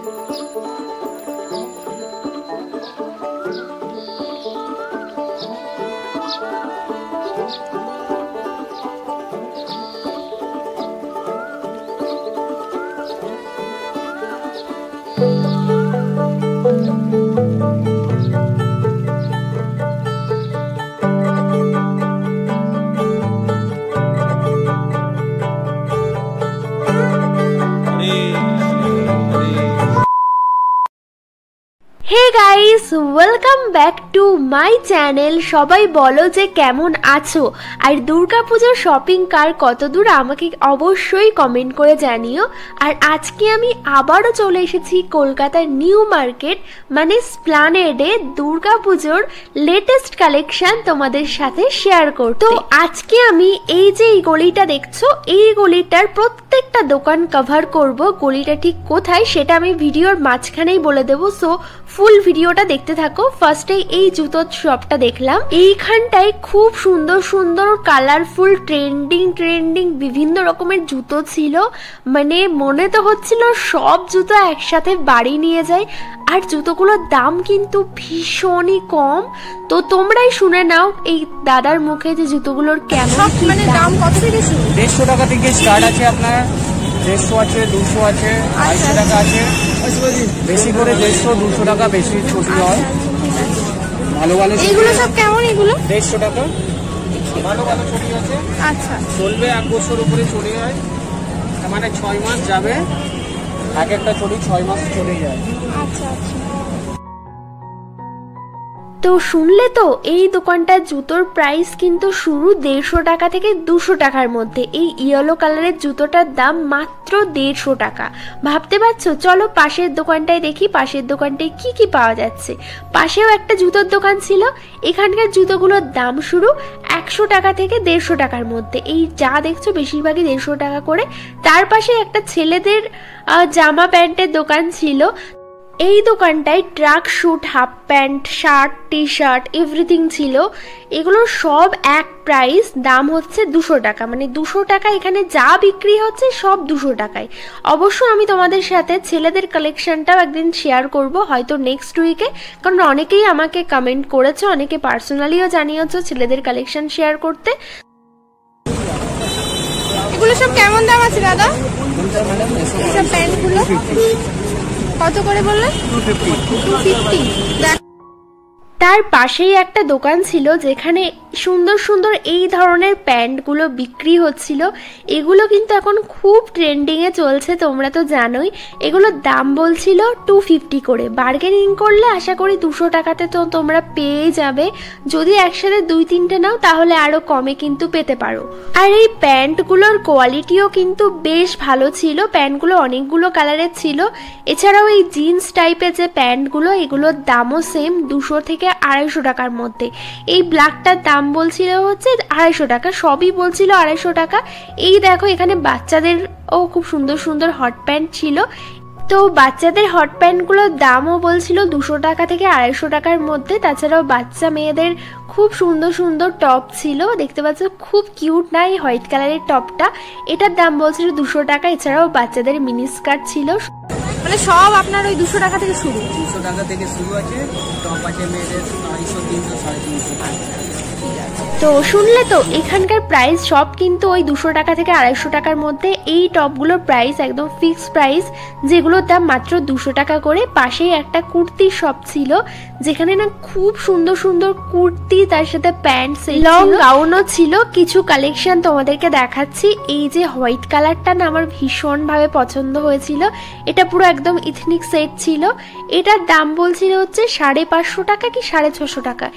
Hey guys, welcome back to my channel. সবাই বলো যে কেমন আছো আর দুর্গাপূজার শপিং কার কতদূর আমাকে অবশ্যই কমেন্ট করে জানিও। আর আজকে আমি আবারও চলে এসেছি কলকাতার নিউ মার্কেট মানে স্প্ল্যানেডে দুর্গাপূজার লেটেস্ট কালেকশন তোমাদের সাথে শেয়ার করতে। তো আজকে আমি এই যে এই গলিটা দেখছো এই গলিটার প্রত্যেকটা দোকান কভার করব। গলিটা ঠিক কোথায় সেটা আমি ভিডিওর মাঝখানেই বলে দেবো, সো ফুল ভিডিওটা দেখতে থাকো। ফার্স্টে এই জুতোর শপটা দেখলাম, এইখানটায় খুব সুন্দর সুন্দর কালারফুল ট্রেন্ডিং বিভিন্ন রকমের জুতো ছিল। মানে মনে তো হচ্ছিল সব জুতো একসাথে বাড়ি নিয়ে যায়, আর জুতোগুলোর দাম কিন্তু ভীষণই কম। তো তোমরাই শুনে নাও এই দাদার মুখে যে জুতোগুলোর কেমন মানে দাম কত থেকে শুরু। 150 টাকা থেকে স্টার্ট আছে, আপনার 150 আছে, 200 আছে, 250 টাকা আছে। বেশি করে 150-200 টাকা বেশি ছুটি হয়। ভালো ভালো এগুলো সব কেমন? এগুলো 150 টাকা ভালো ভালো ছুটি আছে। আচ্ছা, চলবে 1 বছর উপরে ছুটি হয়, মানে 6 মাস যাবে। এক একটা ছুটি 6 মাস চলে যায়। আচ্ছা আচ্ছা। তো শুনলে তো এই দোকানটার জুতোর প্রাইস কিন্তু শুরু 150 টাকা থেকে 200 টাকার মধ্যে। এই ইয়েলো কালারের জুতোটার দাম মাত্র 150 টাকা। ভাবতে পারছো? চলো পাশের দোকানটায় দেখি পাশের দোকানটায় কি কি পাওয়া যাচ্ছে। পাশেও একটা জুতোর দোকান ছিল, এখানকার জুতোগুলোর দাম শুরু 100 টাকা থেকে 150 টাকার মধ্যে। এই যা দেখছো বেশিরভাগই 150 টাকা করে। তার পাশে একটা ছেলেদের জামা প্যান্টের দোকান ছিল। এই দোকানটায় truck shoot, half pant, shirt, T shirt everything ছিল। এগুলো সব এক প্রাইস, দাম হচ্ছে 200 টাকা। মানে 200 টাকা এখানে যা বিক্রি হচ্ছে সব 200 টাকায়। অবশ্য আমি তোমাদের সাথে ছেলেদের কালেকশনটাও একদিন শেয়ার করব, হয়তো নেক্সট উইকে, কারণ অনেকেই আমাকে কমেন্ট করেছে, অনেকে পার্সোনালিও জানিয়েছো ছেলেদের কালেকশন শেয়ার করতে। এগুলো সব কেমন দাম আছে দাদা? এইসব প্যান্টগুলো কত করে বললেন? 250। তার পাশেই একটা দোকান ছিল যেখানে সুন্দর সুন্দর এই ধরনের প্যান্টগুলো বিক্রি হচ্ছিল। এগুলো কিন্তু এখন খুব ট্রেন্ডিংয়ে চলছে, তোমরা তো জানোই। এগুলোর দাম বলছিল 250 করে। বার্গেনিং করলে আশা করি 200 টাকাতে তো তোমরা পেয়ে যাবে। যদি একসাথে 2-3টে নাও তাহলে আরও কমে কিন্তু পেতে পারো। আর এই প্যান্টগুলোর কোয়ালিটিও কিন্তু বেশ ভালো ছিল। প্যান্টগুলো অনেকগুলো কালারের ছিল। এছাড়াও এই জিন্স টাইপের যে প্যান্টগুলো এগুলোর দামও সেম 200 থেকে 250 টাকার মধ্যে। এই ব্ল্যাকটার দাম বলছিল হচ্ছে 250 টাকা, সবই বলছিল 250 টাকা। এই দেখো এখানে বাচ্চাদের ও খুব সুন্দর সুন্দর হট প্যান্ট ছিল। তো বাচ্চাদের হট প্যান্টগুলোর দামও বলছিল 200 টাকা থেকে 250 টাকার মধ্যে। তাছাড়াও বাচ্চা মেয়েদের খুব সুন্দর সুন্দর টপ ছিল, দেখতে পাচ্ছ খুব কিউট না এই হোয়াইট কালারের টপটা। এটার দাম বলছিল 200 টাকা। এছাড়াও বাচ্চাদের মিনি স্কার্ট ছিল। মানে সব আপনার ওই 200 টাকা থেকে শুরু। 200 টাকা থেকে শুরু আছে, টপ আছে মেয়েদের 250, 300, 350। তো শুনলে তো এখানকার প্রাইস সব কিন্তু ওই 200 টাকা থেকে 250 টাকার মধ্যে। এই টপগুলোর প্রাইস একদম ফিক্সড প্রাইস, যেগুলোর দাম মাত্র 200 টাকা করে। পাশেই একটা কুর্তির শপ ছিল যেখানে না খুব সুন্দর সুন্দর কুর্তি, তার সাথে প্যান্ট, লং গাউনও ছিল। কিছু কালেকশন তোমাদেরকে দেখাচ্ছি। এই যে হোয়াইট কালারটা না আমার ভীষণভাবে পছন্দ হয়েছিল। এটা পুরো একদম ইথনিক সেট ছিল। এটার দাম বলছিল হচ্ছে 550 টাকা কি 650 টাকা,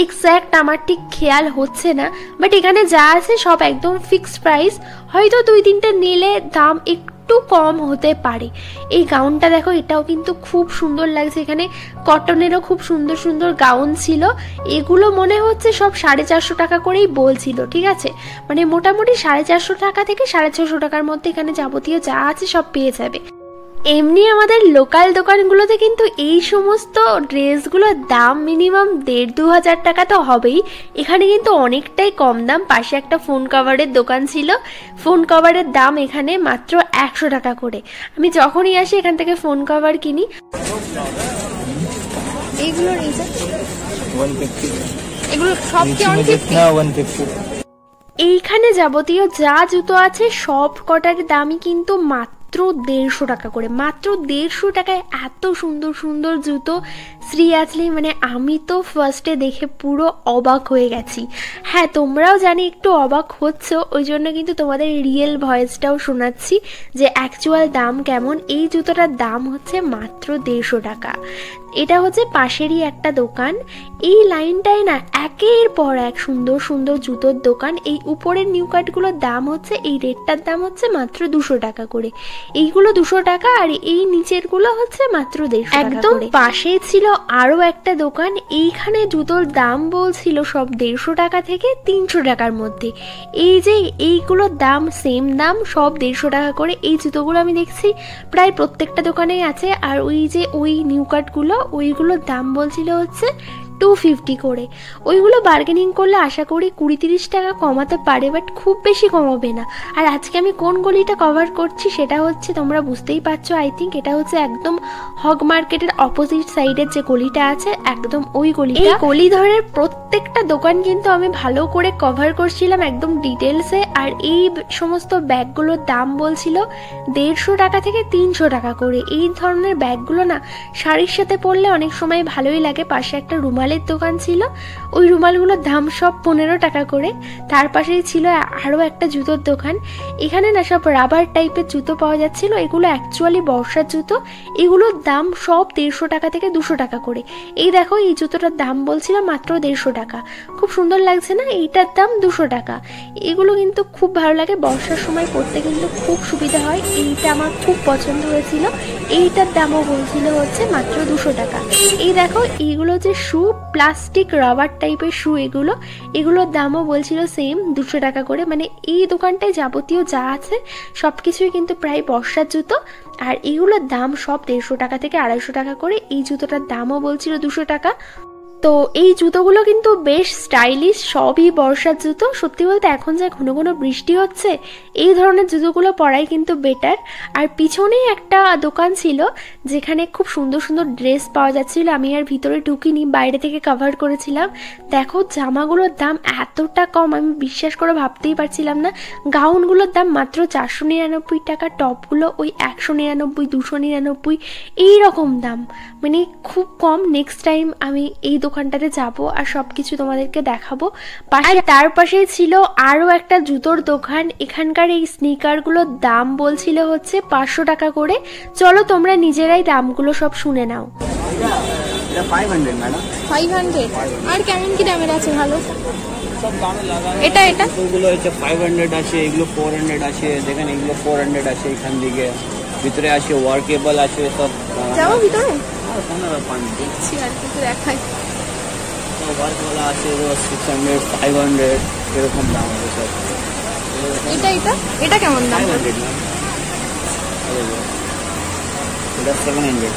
এক্স্যাক্ট আমার ঠিক খেয়াল হচ্ছে না। বাট এখানে যা আছে সব একদম ফিক্সড প্রাইস। হয়তো 2-3টে নিলে দাম একটু কম হতে পারে। এই গাউনটা দেখো, এটাও কিন্তু খুব সুন্দর লাগছে। এখানে কটনেরও খুব সুন্দর সুন্দর গাউন ছিল। এগুলো মনে হচ্ছে সব 450 টাকা করেই বলছিল, ঠিক আছে। মানে মোটামুটি 450 টাকা থেকে 650 টাকার মধ্যে এখানে যাবতীয় যা আছে সব পেয়ে যাবে। এমনি আমাদের লোকাল দোকানগুলোতে কিন্তু এই সমস্ত ড্রেসগুলোর দাম মিনিমাম ১,৫-২ হাজার টাকা তো হবেই। এখানে কিন্তু অনেকটাই কম দাম। পাশে একটা ফোন কভারের দোকান ছিল, ফোন কভারের দাম এখানে মাত্র ১০০ টাকা করে। আমি যখনই আসি এখান থেকে ফোন কভার কিনি। এইগুলোর এগুলো সব কি 150? এইখানে যাবতীয় যা জুতো আছে সব কটার দামই কিন্তু মাত্র ১৫০ টাকা করে। মাত্র ১৫০ টাকায় এত সুন্দর সুন্দর জুতো। সিরিয়াসলি মানে আমি তো ফার্স্টে দেখে পুরো অবাক হয়ে গেছি। হ্যাঁ, তোমরাও জানি একটু অবাক হচ্ছ, ওই জন্য কিন্তু তোমাদের রিয়েল ভয়েসটাও শোনাচ্ছি যে অ্যাকচুয়াল দাম কেমন। এই জুতোটার দাম হচ্ছে মাত্র ১৫০ টাকা। এটা হচ্ছে পাশেরই একটা দোকান। এই লাইনটায় না একের পর এক সুন্দর সুন্দর জুতোর দোকান। এই উপরের নিউ কাটগুলোর দাম হচ্ছে, এই রেডটার দাম হচ্ছে মাত্র ২০০ টাকা করে। এইগুলো ২০০ টাকা, আর এই নিচের গুলো হচ্ছে মাত্র ১৫০ টাকা। একদম পাশেই ছিল আরো একটা দোকান। এইখানে জুতোর দাম বলছিল সব ১৫০ টাকা থেকে ৩০০ টাকার মধ্যে। এই যে এইগুলোর দাম সেম দাম, সব ১৫০ টাকা করে। এই জুতোগুলো আমি দেখছি প্রায় প্রত্যেকটা দোকানেই আছে। আর ওই যে ওই নিউ কাটগুলো, ওইগুলোর দাম বলছিল হচ্ছে 250 করে। ওইগুলো বার্গেনিং করলে আশা করি ২০-৩০ টাকা কমাতে পারে, বাট খুব বেশি কমাবে না। আর আজকে আমি কোন গলিটা কভার করছি সেটা হচ্ছে, তোমরা বুঝতেই পারছো আই থিঙ্ক, এটা হচ্ছে একদম হগ মার্কেটের অপোজিট সাইডের যে গলিটা আছে, একদম ওই গলিটা। এই গলি ধরে প্রত্যেকটা দোকান কিন্তু আমি ভালো করে কভার করছিলাম একদম ডিটেলসে। আর এই সমস্ত ব্যাগগুলোর দাম বলছিল ১৫০ টাকা থেকে ৩০০ টাকা করে। এই ধরনের ব্যাগগুলো না শাড়ির সাথে পরলে অনেক সময় ভালোই লাগে। পাশে একটা রুমালের দোকান ছিল, ওই রুমালগুলোর দাম সব ১৫ টাকা করে। তার পাশেই ছিল আরো একটা জুতোর দোকান। এখানে না সব রাবার টাইপের জুতো পাওয়া যাচ্ছিল। এগুলো অ্যাকচুয়ালি বর্ষার জুতো। এগুলোর দাম সব ১৫০ টাকা থেকে ২০০ টাকা করে। এই দেখো, এই জুতোটার দাম বলছিল মাত্র ১৫০ টাকা। খুব সুন্দর লাগছে না? এইটার দাম ২০০ টাকা। এগুলো কিন্তু খুব ভালো লাগে, বর্ষার সময় পরতে কিন্তু খুব সুবিধা হয়। এইটা আমার খুব পছন্দ হয়েছিল। এইটার দামও বলছিল হচ্ছে মাত্র ২০০ টাকা। এই দেখো, এইগুলো যে শু, প্লাস্টিক রাবার টাইপের শু, এগুলোর দামও বলছিল সেম ২০০ টাকা করে। মানে এই দোকানটায় যাবতীয় যা আছে সবকিছুই কিন্তু প্রায় বর্ষার জুতো। আর এগুলোর দাম সব ১৫০ টাকা থেকে ২৫০ টাকা করে। এই জুতোটার দামও বলছিল ২০০ টাকা। তো এই জুতোগুলো কিন্তু বেশ স্টাইলিশ, সবই বর্ষার জুতো। সত্যি বলতে এখন যা ঘন ঘন বৃষ্টি হচ্ছে, এই ধরনের জুতোগুলো পরাই কিন্তু বেটার। আর পিছনেই একটা দোকান ছিল যেখানে খুব সুন্দর সুন্দর ড্রেস পাওয়া যাচ্ছিল। আমি আর ভিতরে ঢুকিনি, বাইরে থেকে কভার করেছিলাম। দেখো, জামাগুলোর দাম এতটা কম আমি বিশ্বাস করে ভাবতেই পারছিলাম না। গাউনগুলোর দাম মাত্র ৪৯৯ টাকা, টপগুলো ওই ১৯৯, ২৯৯ এইরকম দাম, মানে খুব কম। নেক্সট টাইম আমি এই দোকানটাতে যাব আর সবকিছু তোমাদেরকে দেখাবো। আর তার পাশেই ছিল আরো একটা জুতোর দোকান। এখানকার এই স্নিকারগুলোর দাম বলছিল হচ্ছে ৫০০ টাকা করে। চলো তোমরা নিজেরাই দামগুলো সব শুনে নাও। 500? আর কেমন কি দামের আছে? ভালো সব দামে লাগা। এটা এগুলো হচ্ছে 500 আছে, এগুলো 400 আছে। দেখেন, এগুলো 400 আছে। এখান দিকে ভিতরে আছে ওয়ার্কেবল আছে সব। যাও ভিতরে, দেখছি আর কিছু দেখাই। ওয়ার্কওয়ালা আছে 600, 500 এরকম দাম আছে সব। এটা কেমন দাম? 500 না, এটা 700।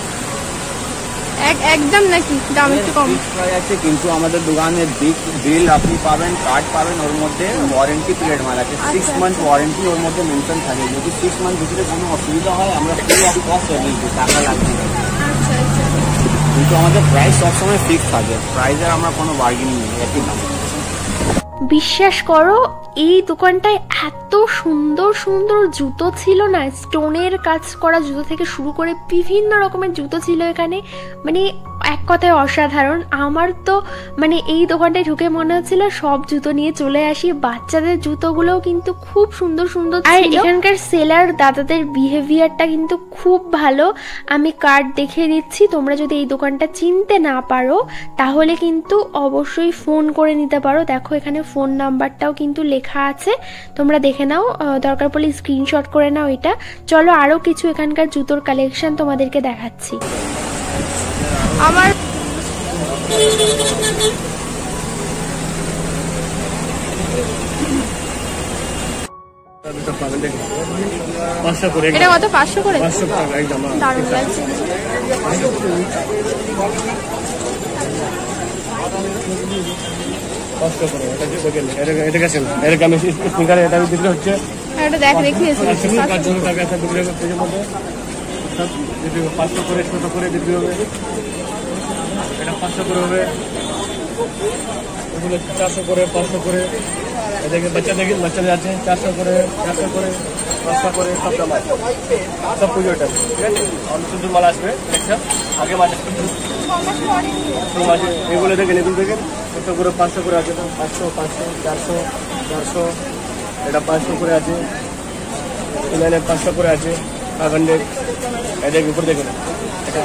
একদম নাকি দাম একটু কম আছে, কিন্তু আমাদের দোকানের বিল আপনি পাবেন, কার্ড পাবেন, ওর মধ্যে ওয়ারেন্টি পিরিয়ড মাল আছে। 6 মান্থ ওয়ারেন্টি ওর মধ্যে মেনশন থাকে। যদি 6 মান্থ ভিতরে কোনো অসুবিধা হয় আমরা ফ্রি অফ কস্ট দিই, টাকা লাগবে না। কিন্তু আমাদের প্রাইস সবসময় ফিক্স থাকে, প্রাইসের আমরা কোনো বার্গেনিং নেই, একই দাম। বিশ্বাস করো, এই দোকানটায় এত সুন্দর সুন্দর জুতো ছিল না, স্টোনের কাজ করা জুতো থেকে শুরু করে বিভিন্ন রকমের জুতো ছিল এখানে। মানে এক কথায় অসাধারণ। আমার তো মানে এই দোকানটায় ঢুকে মনে হচ্ছিল সব জুতো নিয়ে চলে আসি। বাচ্চাদের জুতোগুলোও কিন্তু খুব সুন্দর সুন্দর। আর এখানকার সেলার দাদাদের বিহেভিয়ারটা কিন্তু খুব ভালো। আমি কার্ড দেখিয়ে দিচ্ছি, তোমরা যদি এই দোকানটা চিনতে না পারো তাহলে কিন্তু অবশ্যই ফোন করে নিতে পারো। দেখো, এখানে ফোন নাম্বারটাও কিন্তু লেখা আছে, তোমরা দেখে নাও, দরকার পড়লে স্ক্রিনশট করে নাও এটা। চলো আরো কিছু এখানকার জুতোর কালেকশন তোমাদেরকে দেখাচ্ছি। আমার এটা কত? 500 করে? 500 টাকা একদম দারুণ লাগছে। এটা গেছেন এরকম স্পিকার এটা বিক্রি হচ্ছে। এটা দেখ দেখিয়েছি 500 টাকা একটা বিক্রি হচ্ছে এর মধ্যে 500 করে 100 করে বিক্রি হবে। এটা 500 করে হবে, এগুলো 400 করে 500 করে। এদিকে বাচ্চাদের আছে 400 করে 400 করে 500 করে সব দাম আছে, সব পুজোটা ঠিক আছে। অনেক সুন্দর মাল আসবে দেখছেন আগে মাঝে মাঝে এগুলো দেখেন, এগুলো দেখেন 100 করে 500 করে আছে, 500 500 400 400। এটা 500 করে আছে, এখানে 500 করে আছে 500। এদের উপরে দেখুন এটা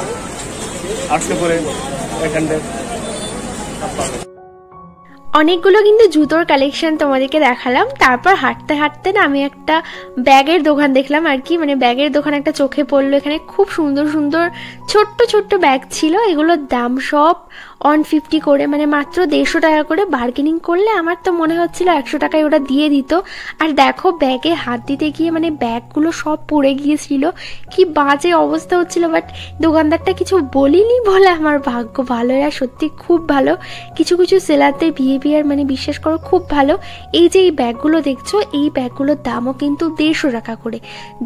800 করে 800। অনেকগুলো কিন্তু জুতোর কালেকশন তোমাদেরকে দেখালাম। তারপর হাঁটতে হাঁটতে না আমি একটা ব্যাগের দোকান দেখলাম আর কি, মানে ব্যাগের দোকান একটা চোখে পড়লো। এখানে খুব সুন্দর সুন্দর ছোট্ট ছোট্ট ব্যাগ ছিল, এগুলোর দাম সব 150 করে, মানে মাত্র 150 টাকা করে। বার্গেনিং করলে আমার তো মনে হচ্ছিল 100 টাকায় ওরা দিয়ে দিত। আর দেখো ব্যাগে হাত দিতে গিয়ে মানে ব্যাগগুলো সব পড়ে গিয়েছিল, কি বাজে অবস্থা হচ্ছিল। বাট দোকানদারটা কিছু বলিনি বলে আমার ভাগ্য ভালো, এরা সত্যি খুব ভালো। কিছু কিছু সেলারদের বিহেভিয়ার মানে বিশ্বাস করো খুব ভালো। এই যে এই ব্যাগগুলো দেখছো, এই ব্যাগগুলোর দামও কিন্তু 150 টাকা করে।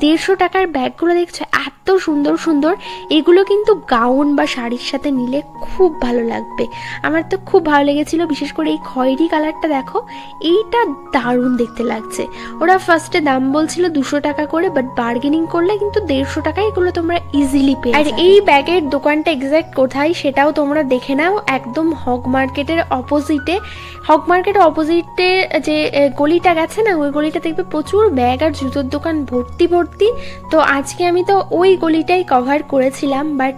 150 টাকার ব্যাগগুলো দেখছো এত সুন্দর সুন্দর। এগুলো কিন্তু গাউন বা শাড়ির সাথে নিলে খুব ভালো লাগবে। আমার তো খুব ভালো লেগেছিল, বিশেষ করে এই খয়েরি কালারটা দেখো, এইটা দারুণ দেখতে লাগছে। ওরা ফার্স্টে দাম বলছিল 200 টাকা করে, বাট বার্গেনিং করলে কিন্তু 150 টাকায় এগুলো তোমরা ইজিলি পেয়ে। আর এই ব্যাগের দোকানটা এক্স্যাক্ট কোথায় সেটাও তোমরা দেখে নাও, একদম হক মার্কেটের অপোজিটে। হক মার্কেটের অপোজিটে যে গলিটা গেছে না, ওই গলিটা দেখবে প্রচুর ব্যাগ আর জুতোর দোকান ভর্তি ভর্তি। তো আজকে আমি তো ওই গলিটাই কভার করেছিলাম, বাট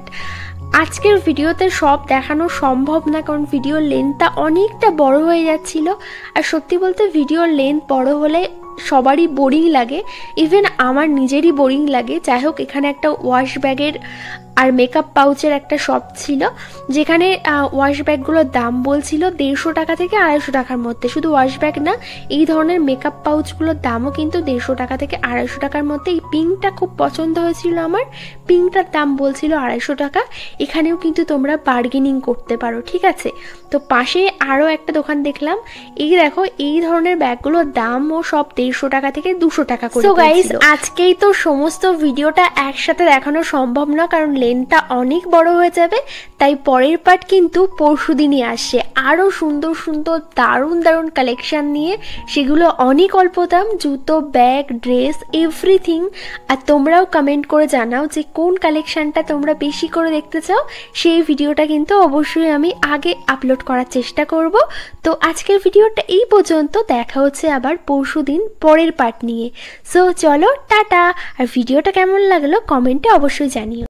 আজকের ভিডিওতে সব দেখানো সম্ভব না, কারণ ভিডিওর লেন্থটা অনেকটা বড় হয়ে যাচ্ছিল। আর সত্যি বলতে ভিডিওর লেন্থ বড় হলে সবারই বোরিং লাগে, ইভেন আমার নিজেরই বোরিং লাগে। যাই হোক, এখানে একটা ওয়াশ ব্যাগের আর মেকআপ পাউচের একটা শপ ছিল, যেখানে ওয়াশ ব্যাগগুলোর দাম বলছিল 150 টাকা থেকে 250 টাকার মধ্যে। শুধু ওয়াশ ব্যাগ না, এই ধরনের মেকআপ পাউচগুলোর দামও কিন্তু 150 টাকা থেকে 250 টাকার মধ্যে। এই পিঙ্কটা খুব পছন্দ হয়েছিল আমার, পিঙ্কটার দাম বলছিল 250 টাকা। এখানেও কিন্তু তোমরা বার্গেনিং করতে পারো, ঠিক আছে। তো পাশে আরও একটা দোকান দেখলাম, এই দেখো এই ধরনের ব্যাগগুলোর দামও সব 150 টাকা থেকে 200 টাকা করে। সো গাইস, আজকেই তো সমস্ত ভিডিওটা একসাথে দেখানো সম্ভব না, কারণ লেন্থটা অনেক বড় হয়ে যাবে। তাই পরের পার্ট কিন্তু পরশুদিনই আসছে, আরও সুন্দর সুন্দর দারুণ দারুণ কালেকশন নিয়ে। সেগুলো অনেক অল্প দাম, জুতো, ব্যাগ, ড্রেস, এভরিথিং। আর তোমরাও কমেন্ট করে জানাও যে কোন কালেকশনটা তোমরা বেশি করে দেখতে চাও। সেই ভিডিওটা কিন্তু অবশ্যই আমি আগে আপলোড করার চেষ্টা করব। তো আজকের ভিডিওটা এই পর্যন্ত, দেখা হচ্ছে আবার পরশুদিন পরের পার্ট নিয়ে। সো চলো টাটা। আর ভিডিওটা কেমন লাগলো কমেন্টে অবশ্যই জানিও।